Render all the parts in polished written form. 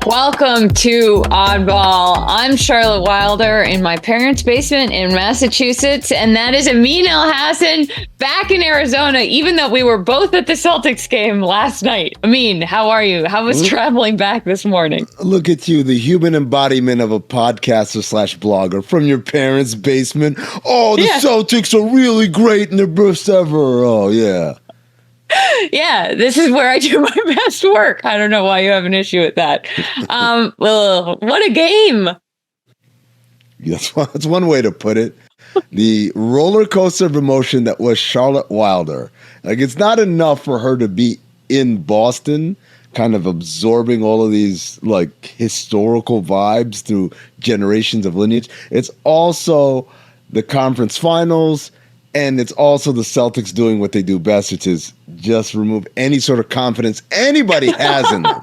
Welcome to Oddball. I'm Charlotte Wilder in my parents' basement in Massachusetts, and that is Amin Elhassan back in Arizona, even though we were both at the Celtics game last night. Amin, how are you? How was traveling back this morning? Look at you, the human embodiment of a podcaster / blogger from your parents' basement. Oh, the Celtics are really great in their best ever. Oh, yeah. Yeah, this is where I do my best work. I don't know why you have an issue with that. Well, what a game. That's one way to put it. The roller coaster of emotion that was Charlotte Wilder. Like, it's not enough for her to be in Boston, kind of absorbing all of these like historical vibes through generations of lineage. It's also the conference finals. And it's also the Celtics doing what they do best, which is just remove any sort of confidence anybody has in them.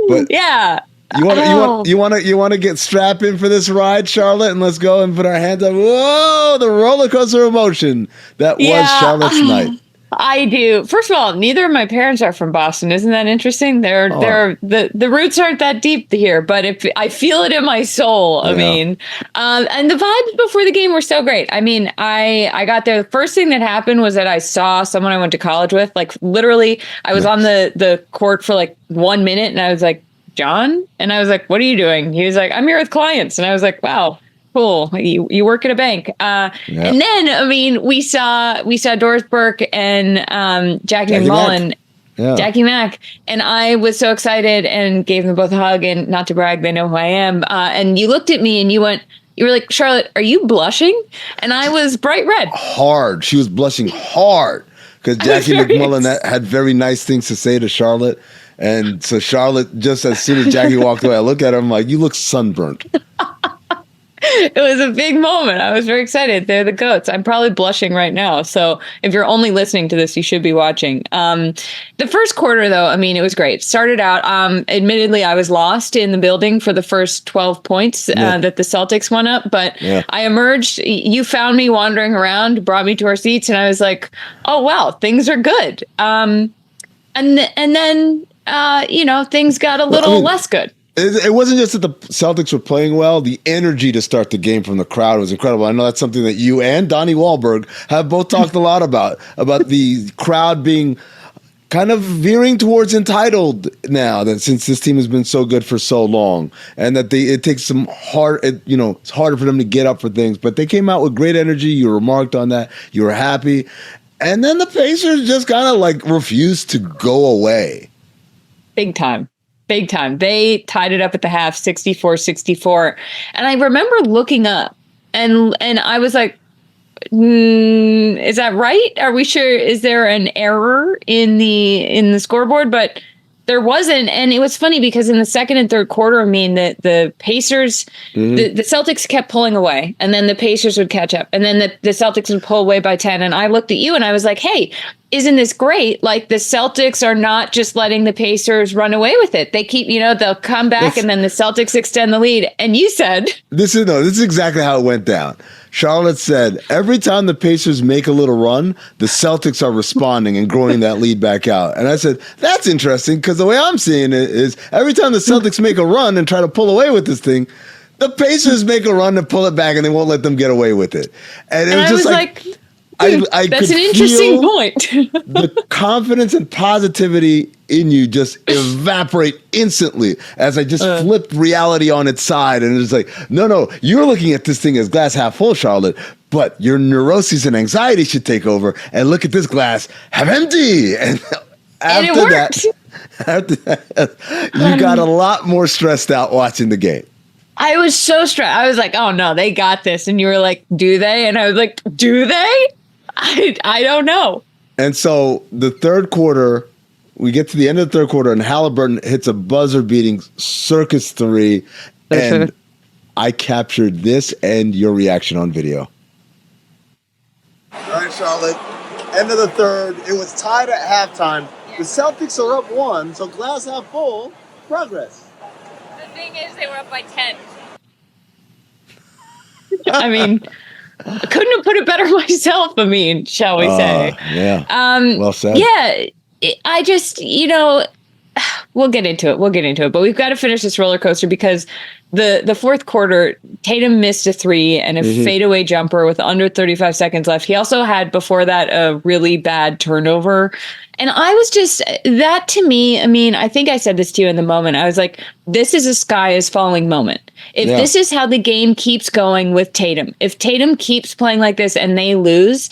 But yeah, you want to get strapped in for this ride, Charlotte, and let's go and put our hands up. Whoa, the roller coaster of emotion that was Charlotte's night. I do. First of all, neither of my parents are from Boston. Isn't that interesting? The roots aren't that deep here, but if I feel it in my soul. I mean, and the vibes before the game were so great. I mean, I got there. The first thing that happened was that I saw someone I went to college with. Like literally, I was on the court for like 1 minute, and I was like, John, and I was like, what are you doing? He was like, I'm here with clients, and I was like, wow. Cool. You work at a bank. And then, I mean, we saw Doris Burke and Jackie Mullen, Jackie Mack. And I was so excited and gave them both a hug. And not to brag, they know who I am. And you looked at me and you were like, Charlotte, are you blushing? And I was bright red. Hard. She was blushing hard because Jackie McMullen had very nice things to say to Charlotte. And so Charlotte, just as soon as Jackie walked away, I look at her, I'm like, you look sunburnt. It was a big moment. I was very excited. They're the GOATs. I'm probably blushing right now. So if you're only listening to this, you should be watching. The first quarter, though, I mean, it was great. Started out, admittedly, I was lost in the building for the first 12 points that the Celtics went up. But I emerged. You found me wandering around, brought me to our seats, and I was like, oh, wow, things are good. And then, things got a little less good. It wasn't just that the Celtics were playing well. The energy to start the game from the crowd was incredible. I know that's something that you and Donnie Wahlberg have both talked a lot about the crowd being kind of veering towards entitled now, that since this team has been so good for so long, and that it takes some it's harder for them to get up for things. But they came out with great energy. You remarked on that. You were happy. And then the Pacers just kind of like refused to go away. Big time. Big time. They tied it up at the half, 64-64. And I remember looking up and I was like, is that right? Are we sure? Is there an error in the scoreboard? But there wasn't. And it was funny because in the second and third quarter, I mean, the Pacers, the Celtics kept pulling away, and then the Pacers would catch up, and then the Celtics would pull away by 10. And I looked at you and I was like, hey, isn't this great? Like, the Celtics are not just letting the Pacers run away with it. They keep, they'll come back and then the Celtics extend the lead. And you said, this is exactly how it went down. Charlotte said, every time the Pacers make a little run, the Celtics are responding and growing that lead back out. And I said, that's interesting, because the way I'm seeing it is every time the Celtics make a run and try to pull away with this thing, the Pacers make a run and pull it back, and they won't let them get away with it. And it was just like I that's an interesting point. The confidence and positivity in you just evaporate instantly as I just flipped reality on its side. And it's like, no, you're looking at this thing as glass half full, Charlotte, but your neuroses and anxiety should take over. And look at this glass half empty. And after that, you got a lot more stressed out watching the game. I was so stressed. I was like, oh no, they got this. And you were like, do they? And I was like, do they? I don't know. And so the third quarter, we get to the end of the third quarter, and Haliburton hits a buzzer-beating circus three, and I captured this and your reaction on video. All right, Charlotte. End of the third. It was tied at halftime. The Celtics are up 1, so glass half full. Progress. The thing is, they were up by 10. I mean, I couldn't have put it better myself, shall we say. Yeah. Well said. Yeah. I just, we'll get into it. We'll get into it. But we've got to finish this roller coaster because the fourth quarter, Tatum missed a 3 and a fadeaway jumper with under 35 seconds left. He also had before that a really bad turnover. And I was just, that to me, I mean, I think I said this to you in the moment. I was like, this is a sky is falling moment. If this is how the game keeps going with Tatum, if Tatum keeps playing like this and they lose,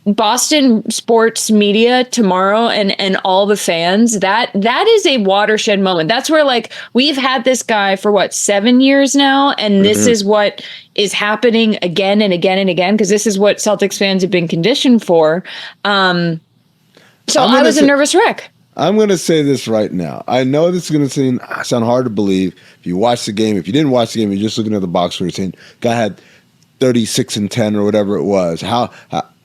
Boston sports media tomorrow and all the fans, that is a watershed moment. That's where, like, we've had this guy for what, 7 years now, and this is what is happening again and again and again, because this is what Celtics fans have been conditioned for. So I was a nervous wreck. I'm going to say this right now. I know this is going to sound hard to believe. If you watch the game, if you didn't watch the game, you're just looking at the box score, you're saying, guy had 36 and 10 or whatever it was. How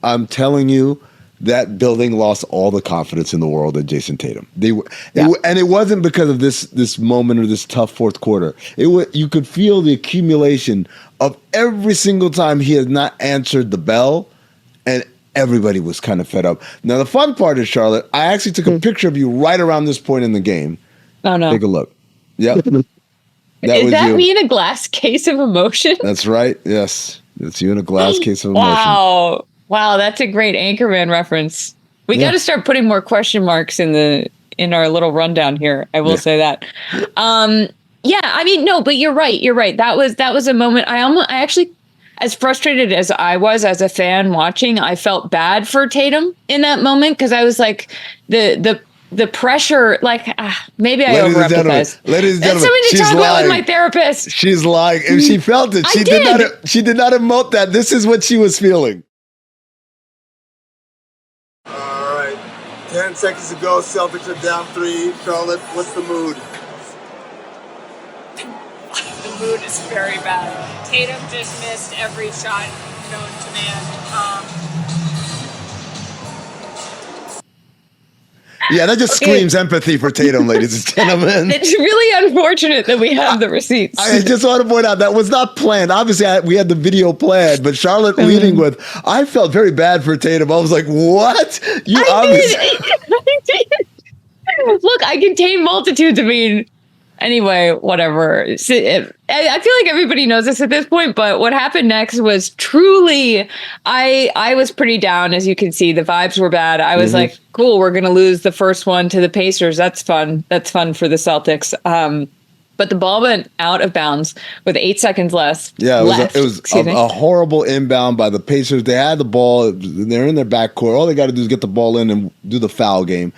I'm telling you, that building lost all the confidence in the world in Jayson Tatum. And it wasn't because of this moment or this tough fourth quarter. You could feel the accumulation of every single time he has not answered the bell, and everybody was kind of fed up. Now, the fun part is, Charlotte, I actually took a picture of you right around this point in the game. Oh, no. Take a look. Yep. Is that me in a glass case of emotion? That's right. Yes. It's you in a glass case of emotion. Wow, that's a great Anchorman reference. We got to start putting more question marks in our little rundown here. I will say that. I mean, no, but you're right. You're right. That was a moment. I actually, as frustrated as I was as a fan watching, I felt bad for Tatum in that moment, because I was like, the pressure, like, maybe I over-empathize. Ladies and gentlemen, something to talk about with my therapist. She's lying. If she felt it, she did not emote that. This is what she was feeling. All right, 10 seconds to go. Celtics are down 3. Charlotte, what's the mood? The mood is very bad. Tatum just missed every shot known to man. Yeah, that just screams empathy for Tatum, ladies and gentlemen. It's really unfortunate that we have the receipts. I just want to point out that was not planned. Obviously, we had the video planned, but Charlotte leading with, I felt very bad for Tatum. I was like, what? Look, I contain multitudes. I mean, anyway, whatever. I feel like everybody knows this at this point, but what happened next was truly, I was pretty down, as you can see. The vibes were bad. I was like, cool, we're going to lose the first one to the Pacers. That's fun. That's fun for the Celtics. But the ball went out of bounds with 8 seconds left. Yeah, it was a horrible inbound by the Pacers. They had the ball. They're in their backcourt. All they got to do is get the ball in and do the foul game.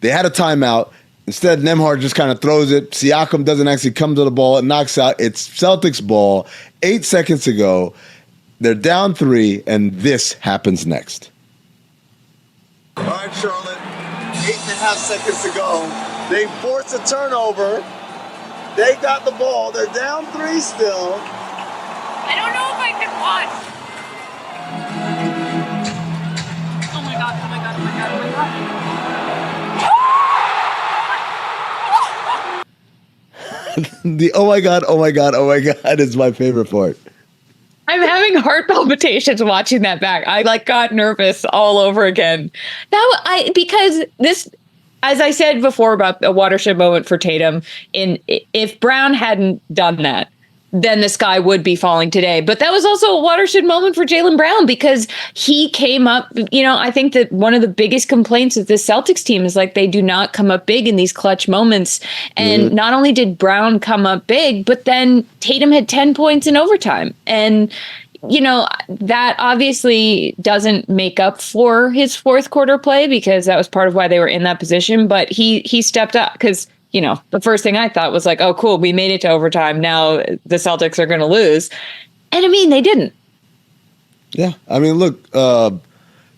They had a timeout. Instead, Nembhard just kind of throws it. Siakam doesn't actually come to the ball. It knocks out. It's Celtics ball. 8 seconds to go. They're down 3, and this happens next. All right, Charlotte. 8.5 seconds to go. They force a turnover. They got the ball. They're down 3 still. I don't know if I can watch. Oh my God, oh my God, oh my God, oh my God. The oh my God is my favorite part. I'm having heart palpitations watching that back. I got nervous all over again. Because this, as I said before about a watershed moment for Tatum, if Brown hadn't done that, then the sky would be falling today. But that was also a watershed moment for Jaylen Brown, because he came up, I think that one of the biggest complaints of this Celtics team is they do not come up big in these clutch moments. And not only did Brown come up big, but then Tatum had 10 points in overtime. And, that obviously doesn't make up for his fourth quarter play, because that was part of why they were in that position. But he stepped up, because the first thing I thought was oh, cool, we made it to overtime. Now the Celtics are going to lose. And I mean, they didn't. Yeah. I mean, look,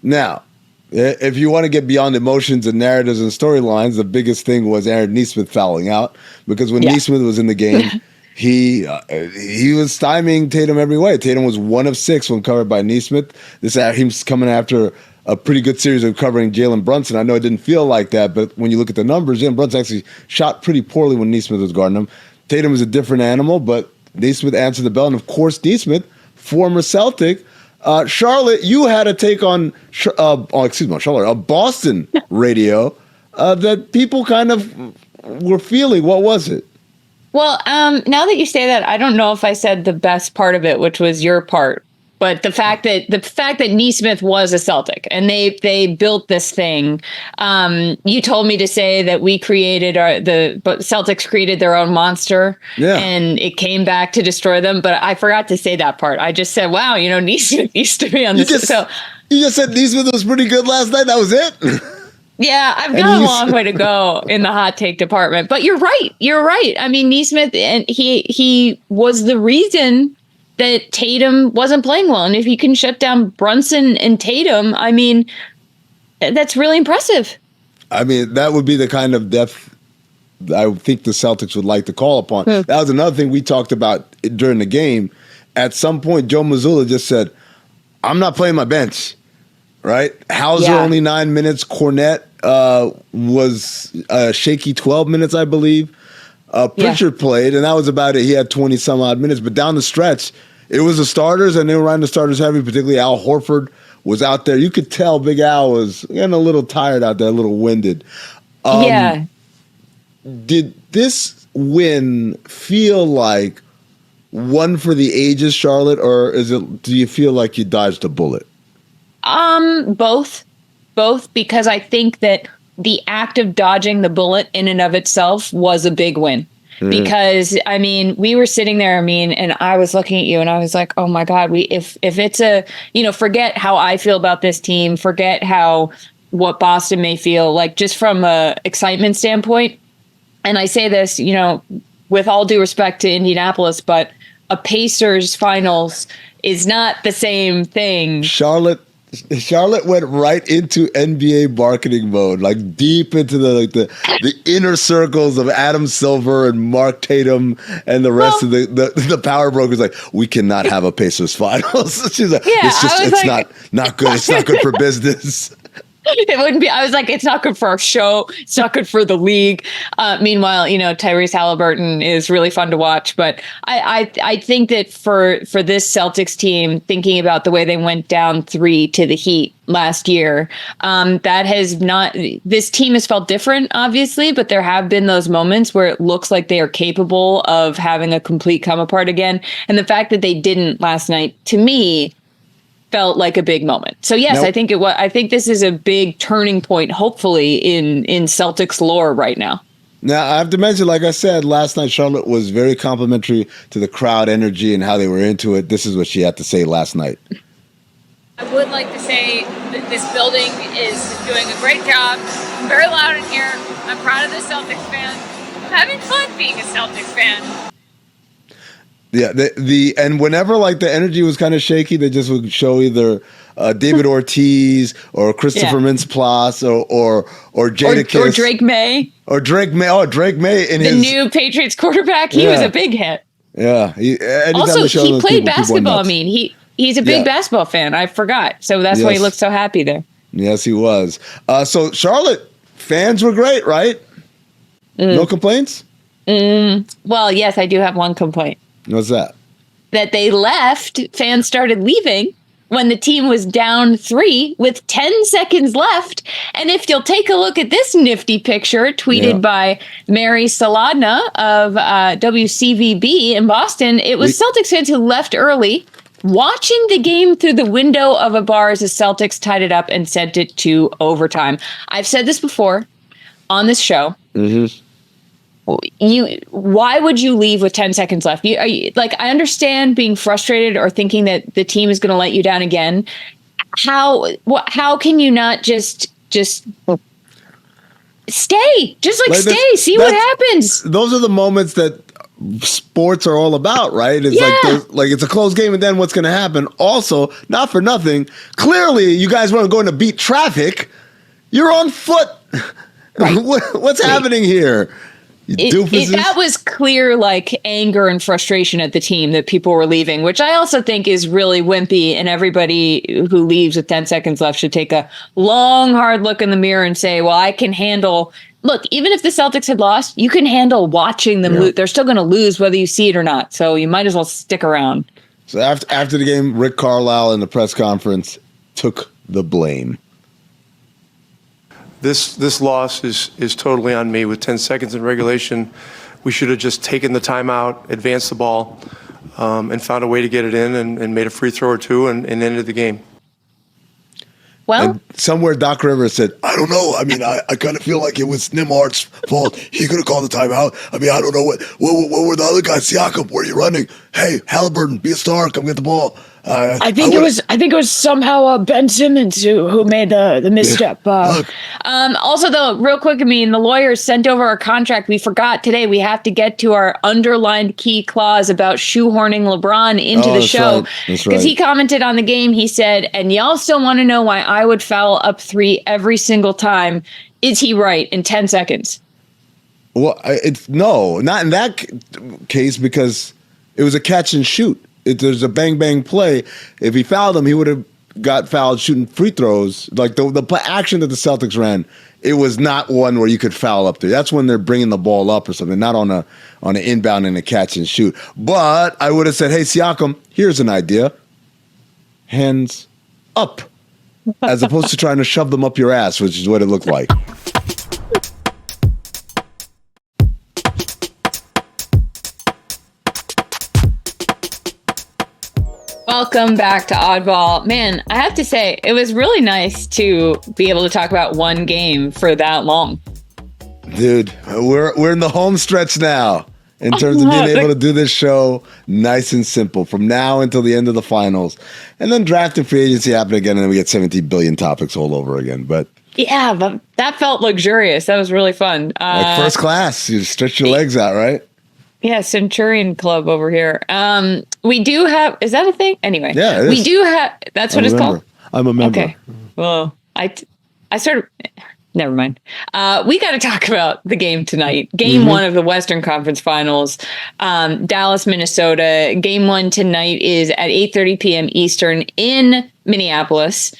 now, if you want to get beyond emotions and narratives and storylines, the biggest thing was Aaron Nesmith fouling out, because when Nesmith was in the game, he was stymieing Tatum every way. Tatum was 1 of 6 when covered by Nesmith. He's coming after a pretty good series of covering Jalen Brunson. I know it didn't feel like that, but when you look at the numbers, Jalen Brunson actually shot pretty poorly when Nesmith was guarding him. Tatum is a different animal, but Nesmith answered the bell. And of course, Nesmith, former Celtic. Charlotte, you had a take on, Charlotte, Boston radio that people kind of were feeling. What was it? Well, now that you say that, I don't know if I said the best part of it, which was your part. But the fact that Nesmith was a Celtic and they built this thing. You told me to say that we created but Celtics created their own monster, and it came back to destroy them. But I forgot to say that part. I just said, "Wow, Nesmith used to be on this." You just said Nesmith was pretty good last night. That was it. Yeah, I've got a long way to go in the hot take department. But you're right. You're right. I mean, Nesmith, and he was the reason that Tatum wasn't playing well. And if you can shut down Brunson and Tatum, I mean, that's really impressive. I mean, that would be the kind of depth I think the Celtics would like to call upon. That was another thing we talked about during the game. At some point, Joe Mazzulla just said, I'm not playing my bench. Right? Hauser only 9 minutes. Cornette was a shaky 12 minutes, I believe. Pritchard played, and that was about it. He had 20 some odd minutes. But down the stretch, it was the starters, and they were riding the starters heavy, particularly Al Horford was out there. You could tell Big Al was getting a little tired out there, a little winded. Did this win feel like one for the ages, Charlotte, or do you feel like you dodged a bullet? Both, because I think that the act of dodging the bullet in and of itself was a big win. Because I mean, we were sitting there, Amin, and I was looking at you and I was like, oh my God, if it's forget how I feel about this team, forget what Boston may feel like, just from a excitement standpoint. And I say this, with all due respect to Indianapolis, but a Pacers finals is not the same thing. Charlotte went right into NBA marketing mode, like deep into the inner circles of Adam Silver and Mark Tatum and the rest of the power brokers. Like, we cannot have a Pacers finals. She's like, it's not good. It's not good for business. It wouldn't be. I was like, it's not good for our show. It's not good for the league. Meanwhile, Tyrese Haliburton is really fun to watch. But I think that for this Celtics team, thinking about the way they went down 3 to the Heat last year, that has not. This team has felt different, obviously, but there have been those moments where it looks like they are capable of having a complete come apart again. And the fact that they didn't last night, to me, felt like a big moment. So yes, I think this is a big turning point, hopefully, in Celtics lore right now. Now, I have to mention, like I said, last night Charlotte was very complimentary to the crowd energy and how they were into it. This is what she had to say last night. I would like to say that this building is doing a great job. I'm very loud in here. I'm proud of the Celtics fans. I'm having fun being a Celtics fan. Yeah, and whenever like the energy was kind of shaky, they just would show either David Ortiz or Christopher Mintz-Plasse or Jadakiss or Drake May Drake May in the new Patriots quarterback. He was a big hit. Yeah. He played basketball. I mean, he's a big basketball fan. I forgot, so that's why he looked so happy there. Yes, he was. So Charlotte fans were great, right? No complaints. Well, yes, I do have one complaint. What's that? That they left, fans started leaving when the team was down 3 with 10 seconds left. And if you'll take a look at this nifty picture tweeted by Mary Saladna of WCVB in Boston, it was Celtics fans who left early, watching the game through the window of a bar as the Celtics tied it up and sent it to overtime. I've said this before on this show. Mm-hmm. Why would you leave with 10 seconds left? I understand being frustrated or thinking that the team is going to let you down again. How can you not just stay? Just stay, see what happens. Those are the moments that sports are all about, right? It's like it's a close game, and then what's going to happen? Also, not for nothing, clearly you guys weren't going to beat traffic. You're on foot. Right. What's happening here? That was clear, like, anger and frustration at the team that people were leaving, which I also think is really wimpy. And everybody who leaves with 10 seconds left should take a long, hard look in the mirror and say, well, I can handle. Look, even if the Celtics had lost, you can handle watching them lose. They're still going to lose whether you see it or not. So you might as well stick around. So after the game, Rick Carlisle in the press conference took the blame. this loss is totally on me. With 10 seconds in regulation, we should have just taken the timeout, advanced the ball, and found a way to get it in and made a free throw or two and ended the game. Well, and somewhere Doc Rivers said, I don't know. I mean, I kind of feel like it was Nimard's fault. He could have called the timeout. I mean, I don't know what were the other guys? Siakam, where are you running? Hey, Haliburton, be a star. Come get the ball. I think it was somehow Ben Simmons who made the misstep. Also, though, real quick, I mean, the lawyers sent over our contract. We forgot today. We have to get to our underlined key clause about shoehorning LeBron into the show because he commented on the game. He said, "And y'all still want to know why I would foul up 3 every single time? Is he right?" In 10 seconds. Well, it's no, not in that case because it was a catch and shoot. There's a bang play. If he fouled him, he would have got fouled shooting free throws. Like the action that the Celtics ran, it was not one where you could foul up there. That's when they're bringing the ball up or something, not on an inbound and a catch and shoot. But I would have said, hey, Siakam, here's an idea. Hands up, as opposed to trying to shove them up your ass, which is what it looked like. Welcome back to Oddball. Man, I have to say, it was really nice to be able to talk about one game for that long. Dude, we're in the home stretch now in terms of being able to do this show nice and simple from now until the end of the finals. And then draft and free agency happen again, and then we get 17 billion topics all over again. But yeah, but that felt luxurious. That was really fun. Like first class, you stretch your legs out, right? Yeah, Centurion Club over here. We do have, is that a thing? Anyway. Yeah, it is. We do have, that's what it's called? I'm a member. Okay. Well, I sort of, never mind. We got to talk about the game tonight. Game 1 of the Western Conference Finals. Dallas, Minnesota. Game 1 tonight is at 8:30 p.m. Eastern in Minneapolis.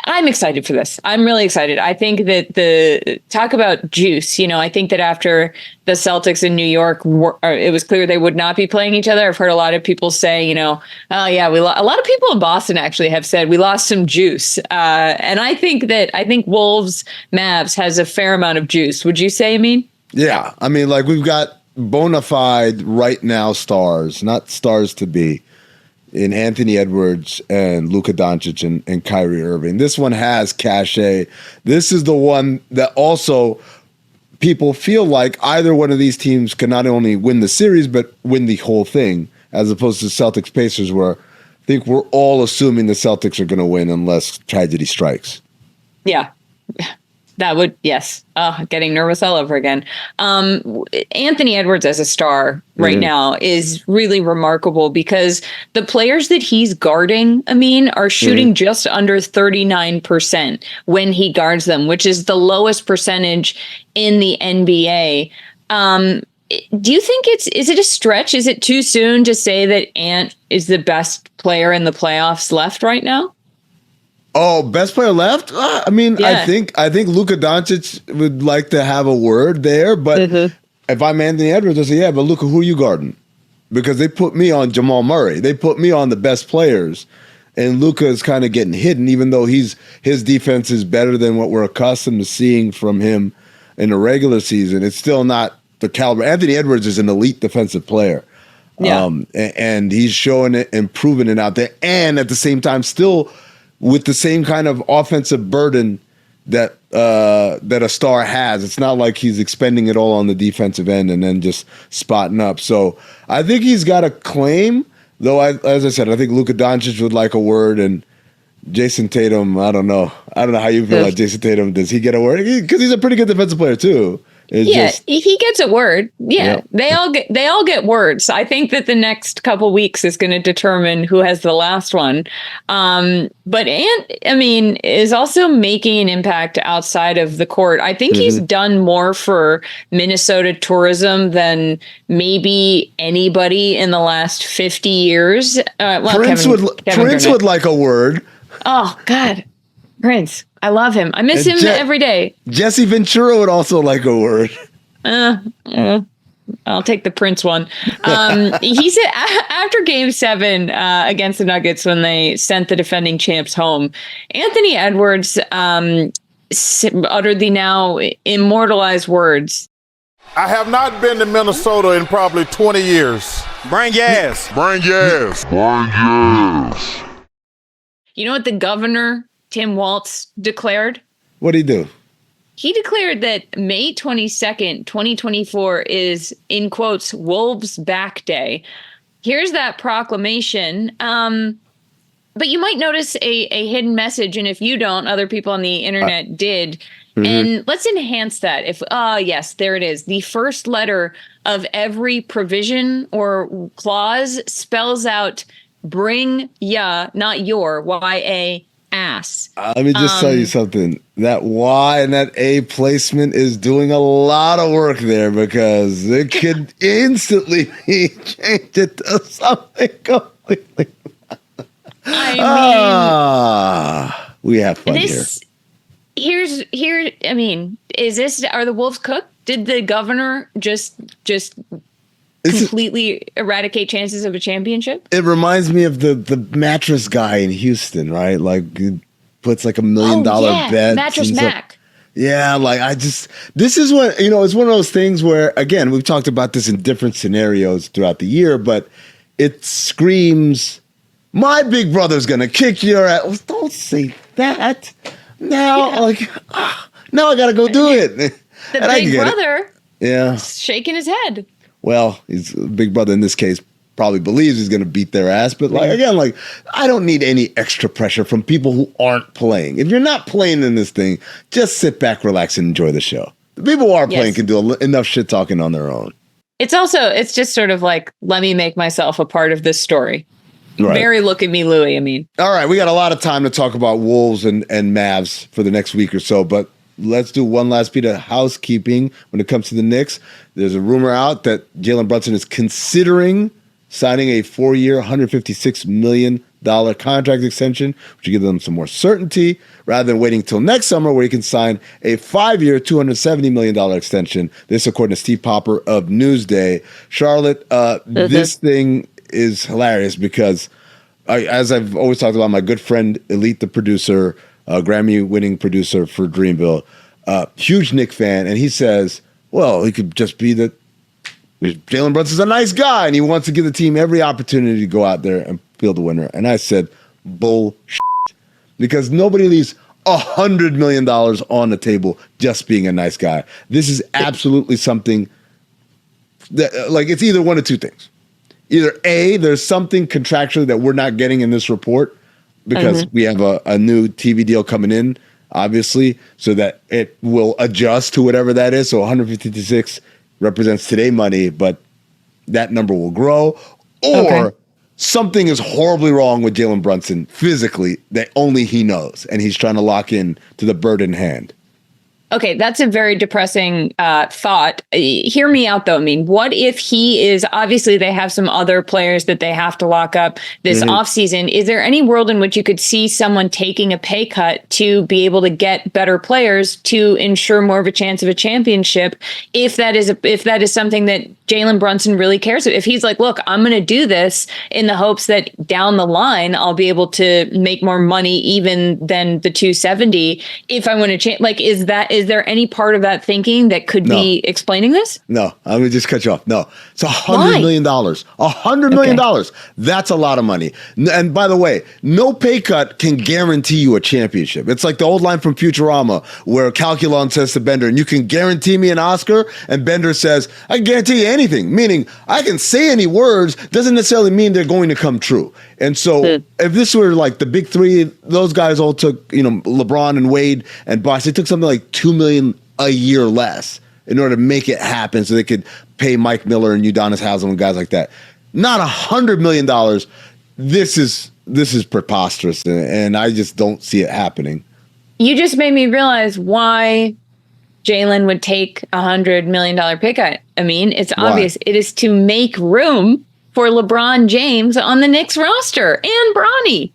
I'm excited for this. I'm really excited. I think that talk about juice, I think that after the Celtics in New York, it was clear they would not be playing each other. I've heard a lot of people say, oh yeah, a lot of people in Boston actually have said we lost some juice. And I think Wolves Mavs has a fair amount of juice. Would you say, Amin? Yeah. I mean, like we've got bona fide right now stars, not stars to be, in Anthony Edwards and Luka Doncic and Kyrie Irving. This one has cachet. This is the one that also people feel like either one of these teams can not only win the series, but win the whole thing, as opposed to Celtics Pacers, where I think we're all assuming the Celtics are going to win unless tragedy strikes. Yeah. That would, yes. Getting nervous all over again. Anthony Edwards as a star right now is really remarkable because the players that he's guarding, are shooting just under 39% when he guards them, which is the lowest percentage in the NBA. Do you think is it a stretch? Is it too soon to say that Ant is the best player in the playoffs left right now? Oh, best player left? Yeah. I think Luka Doncic would like to have a word there, but if I'm Anthony Edwards, I say, yeah, but Luka, who are you guarding? Because they put me on Jamal Murray. They put me on the best players, and Luka is kind of getting hidden, even though his defense is better than what we're accustomed to seeing from him in the regular season. It's still not the caliber. Anthony Edwards is an elite defensive player. Yeah. And he's showing it and proving it out there, and at the same time still with the same kind of offensive burden that a star has. It's not like he's expending it all on the defensive end and then just spotting up. So I think he's got a claim, though. As I said, I think Luka Doncic would like a word, and Jayson Tatum, I don't know how you feel about Jayson Tatum. Does he get a word? Because he's a pretty good defensive player too. If he gets a word, they all get words. I think that the next couple weeks is going to determine who has the last one. But Ant, is also making an impact outside of the court. I think he's done more for Minnesota tourism than maybe anybody in the last 50 years. Prince would like a word. Oh God, Prince. I love him. I miss him every day. Jesse Ventura would also like a word. I'll take the Prince one. He said after Game 7 against the Nuggets when they sent the defending champs home, Anthony Edwards uttered the now immortalized words. I have not been to Minnesota in probably 20 years. Bring gas. Bring gas. Bring gas. You know what the governor, Tim Walz, declared? What'd he do? He declared that May 22nd, 2024 is, in quotes, Wolves Back Day. Here's that proclamation. But you might notice a hidden message, and if you don't, other people on the internet did. Mm-hmm. And let's enhance that. Yes, there it is. The first letter of every provision or clause spells out bring ya, not your, Y-A, ass. Let me just tell you something. That Y and that A placement is doing a lot of work there, because it could instantly be changed to something completely. We have fun here. Is this, are the Wolves cooked? Did the governor just completely eradicate chances of a championship? It reminds me of the mattress guy in Houston, right? Like, he puts like $1 million bets. Mattress Mac. Yeah, like this is what, it's one of those things where, again, we've talked about this in different scenarios throughout the year, but it screams, my big brother's going to kick your ass. Well, don't say that. Now, now I got to go do it. The big brother, shaking his head. Well, he's big brother in this case probably believes he's going to beat their ass. But again, I don't need any extra pressure from people who aren't playing. If you're not playing in this thing, just sit back, relax, and enjoy the show. The people who are playing can do enough shit talking on their own. It's just sort of like, let me make myself a part of this story. Right. Very look at me, Louie. All right, we got a lot of time to talk about Wolves and Mavs for the next week or so, but let's do one last bit of housekeeping when it comes to the Knicks. There's a rumor out that Jalen Brunson is considering signing a 4-year, $156 million contract extension, which will give them some more certainty, rather than waiting till next summer where he can sign a 5-year, $270 million extension. This, according to Steve Popper of Newsday. Charlotte, this thing is hilarious because, as I've always talked about, my good friend Elite, the producer, Grammy-winning producer for Dreamville, huge Knick fan, and he says, well, he could just be that Jalen Brunson's a nice guy, and he wants to give the team every opportunity to go out there and field the winner. And I said, bullshit, because nobody leaves $100 million on the table just being a nice guy. This is absolutely something that, it's either one of two things. Either A, there's something contractually that we're not getting in this report because we have a new TV deal coming in, obviously, so that it will adjust to whatever that is. So 156 represents today money, but that number will grow. Or something is horribly wrong with Jalen Brunson physically that only he knows, and he's trying to lock in to the bird in hand. Okay, that's a very depressing thought. Hear me out, though. What if he is, obviously they have some other players that they have to lock up this offseason. Is there any world in which you could see someone taking a pay cut to be able to get better players to ensure more of a chance of a championship if that is something that Jalen Brunson really cares about? If he's like, look, I'm going to do this in the hopes that down the line I'll be able to make more money even than the 270 if I want to change. Is there any part of that thinking that could be explaining this? No, I'm going to just cut you off. No, it's $100 million. $100 million. That's a lot of money. And by the way, no pay cut can guarantee you a championship. It's like the old line from Futurama where Calculon says to Bender, and you can guarantee me an Oscar? And Bender says, I can guarantee you anything. Meaning, I can say any words, doesn't necessarily mean they're going to come true. And so if this were like the big three, those guys all took, LeBron and Wade and Bosh, they took something like $2 million a year less in order to make it happen so they could pay Mike Miller and Udonis Haslem and guys like that. Not $100 million. This is preposterous, and I just don't see it happening. You just made me realize why Jalen would take $100 million pay cut. It's obvious. It is to make room for LeBron James on the Knicks roster and Bronny.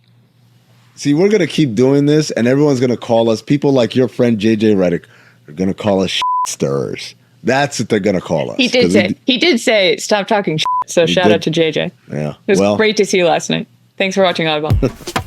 See, we're going to keep doing this, and everyone's going to call us, people like your friend JJ Redick are going to call us shit stirrers. That's what they're going to call us. He did say, stop talking shit. So shout out to JJ. Yeah. It was great to see you last night. Thanks for watching Oddball.